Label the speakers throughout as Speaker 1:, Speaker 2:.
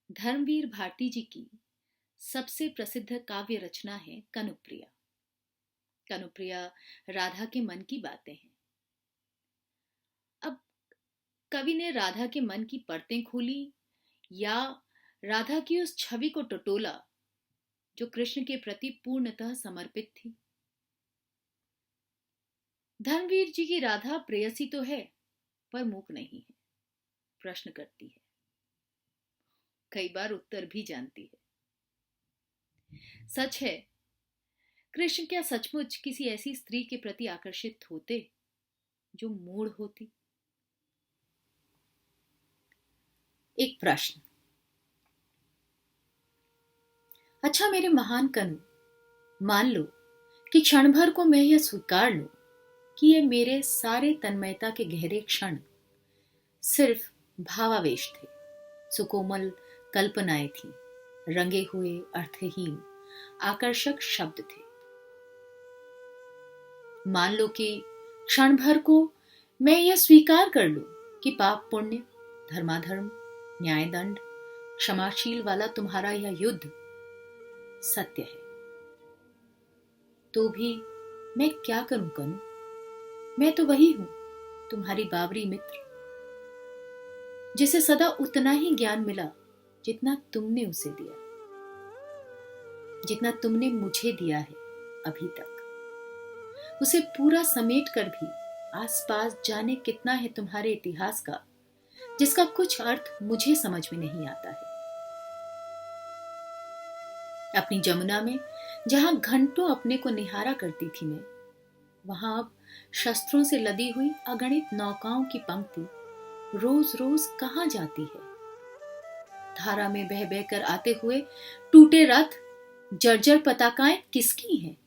Speaker 1: धर्मवीर भारती जी की सबसे प्रसिद्ध काव्य रचना है कनुप्रिया। कनुप्रिया राधा के मन की बातें हैं। अब कवि ने राधा के मन की परतें खोली या राधा की उस छवि को टटोला जो कृष्ण के प्रति पूर्णतः समर्पित थी। धर्मवीर जी की राधा प्रेयसी तो है पर मूक नहीं है, प्रश्न करती है, कई बार उत्तर भी जानती है। सच है, कृष्ण क्या सचमुच किसी ऐसी स्त्री के प्रति आकर्षित होते जो मूढ़ होती? एक प्रश्न। अच्छा मेरे महान कनु, मान लो कि क्षण भर को मैं यह स्वीकार लूं कि ये मेरे सारे तन्मयता के गहरे क्षण सिर्फ भावावेश थे, सुकोमल कल्पनाएं थी, रंगे हुए अर्थहीन आकर्षक शब्द थे। मान लो कि क्षण भर को मैं यह स्वीकार कर लूं कि पाप पुण्य, धर्माधर्म, न्याय दंड, क्षमाशील वाला तुम्हारा यह युद्ध सत्य है, तो भी मैं क्या करूं कनु? मैं तो वही हूं, तुम्हारी बावरी मित्र, जिसे सदा उतना ही ज्ञान मिला जितना तुमने उसे दिया, जितना तुमने मुझे दिया है अभी तक। उसे पूरा समेट कर भी आसपास जाने कितना है तुम्हारे इतिहास का, जिसका कुछ अर्थ मुझे समझ में नहीं आता है। अपनी जमुना में जहां घंटों अपने को निहारा करती थी मैं, वहां अब शस्त्रों से लदी हुई अगणित नौकाओं की पंक्ति रोज रोज कहां जाती है? धारा में बह बह कर आते हुए टूटे रथ, जर्जर पताकाएं किसकी हैं?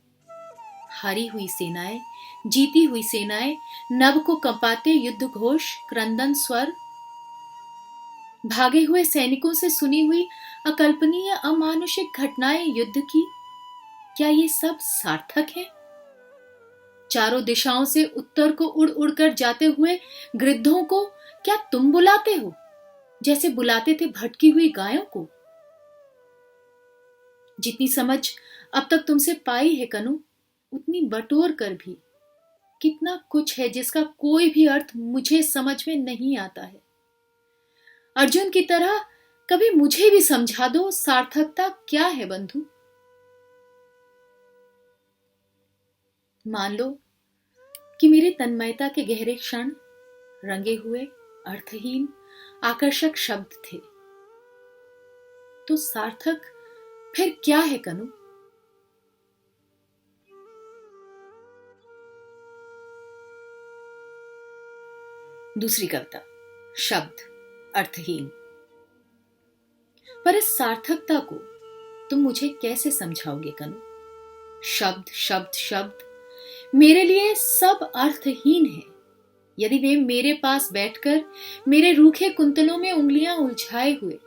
Speaker 1: हारी हुई सेनाएं, जीती हुई सेनाएं, नभ को कंपाते युद्ध घोष, क्रंदन स्वर, भागे हुए सैनिकों से सुनी हुई अकल्पनीय अमानुषिक घटनाएं युद्ध की, क्या ये सब सार्थक है? चारों दिशाओं से उत्तर को उड़ उड़ कर जाते हुए गृद्धों को क्या तुम बुलाते हो, जैसे बुलाते थे भटकी हुई गायों को? जितनी समझ अब तक तुमसे पाई है कनु, उतनी बटोर कर भी कितना कुछ है जिसका कोई भी अर्थ मुझे समझ में नहीं आता है। अर्जुन की तरह कभी मुझे भी समझा दो, सार्थकता क्या है बंधु? मान लो कि मेरे तन्मयता के गहरे क्षण रंगे हुए अर्थहीन आकर्षक शब्द थे, तो सार्थक फिर क्या है कनु? दूसरी कविता, शब्द अर्थहीन। पर इस सार्थकता को तुम मुझे कैसे समझाओगे कनु? शब्द शब्द शब्द मेरे लिए सब अर्थहीन है यदि वे मेरे पास बैठकर मेरे रूखे कुंतलों में उंगलियां उलझाए हुए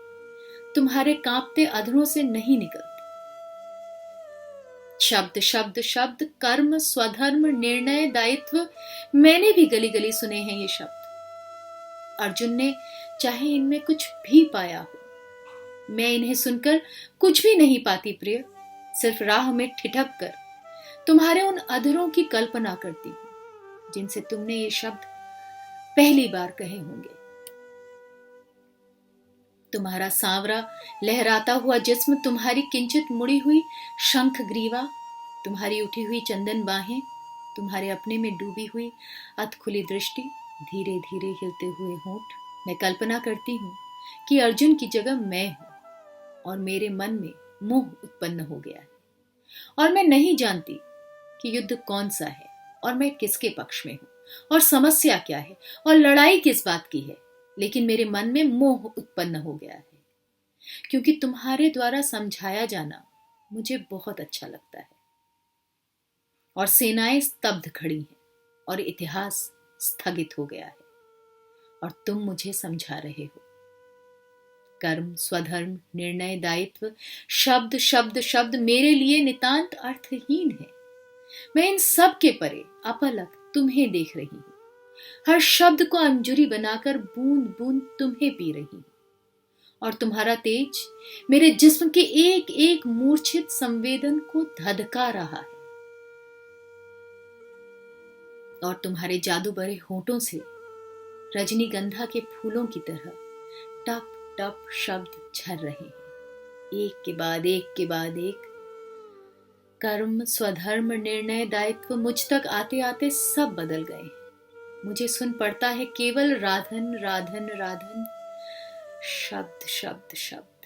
Speaker 1: तुम्हारे कांपते अधरों से नहीं निकलती। शब्द शब्द शब्द, कर्म, स्वधर्म, निर्णय, दायित्व, मैंने भी गली गली सुने हैं ये शब्द। अर्जुन ने चाहे इनमें कुछ भी पाया हो, मैं इन्हें सुनकर कुछ भी नहीं पाती प्रिय, सिर्फ राह में ठिठक कर तुम्हारे उन अधरों की कल्पना करती हूं जिनसे तुमने ये शब्द पहली बार कहे होंगे। तुम्हारा सांवरा लहराता हुआ जिस्म, तुम्हारी किंचित मुड़ी हुई शंख ग्रीवा, तुम्हारी उठी हुई चंदन बाहें, तुम्हारे अपने में डूबी हुई अध खुली दृष्टि, धीरे धीरे हिलते हुए होंठ। मैं कल्पना करती हूं कि अर्जुन की जगह मैं हूं और मेरे मन में मोह उत्पन्न हो गया है, और मैं नहीं जानती कि युद्ध कौन सा है और मैं किसके पक्ष में हूं और समस्या क्या है और लड़ाई किस बात की है, लेकिन मेरे मन में मोह उत्पन्न हो गया है, क्योंकि तुम्हारे द्वारा समझाया जाना मुझे बहुत अच्छा लगता है। और सेनाएं स्तब्ध खड़ी हैं और इतिहास स्थगित हो गया है, और तुम मुझे समझा रहे हो। कर्म, स्वधर्म, निर्णय, दायित्व, शब्द शब्द शब्द मेरे लिए नितांत अर्थहीन है। मैं इन सब के परे अपलक तुम्हें देख रही हूं, हर शब्द को अंजुरी बनाकर बूंद बूंद तुम्हें पी रही हूं, और तुम्हारा तेज मेरे जिस्म के एक एक मूर्छित संवेदन को धधका रहा है। और तुम्हारे जादू भरे होठों से रजनीगंधा के फूलों की तरह टप टप शब्द झर रहे हैं, एक के बाद एक के बाद एक। कर्म, स्वधर्म, निर्णय, दायित्व मुझ तक आते आते सब बदल गए। मुझे सुन पड़ता है केवल राधन राधन राधन, शब्द शब्द शब्द।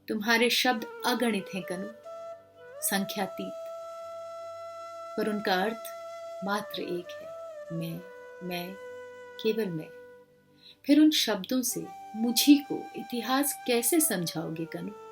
Speaker 1: तुम्हारे शब्द अगणित हैं कनु, संख्यातीत, पर उनका अर्थ मात्र एक है, मैं, केवल मैं। फिर उन शब्दों से मुझी को इतिहास कैसे समझाओगे कनु?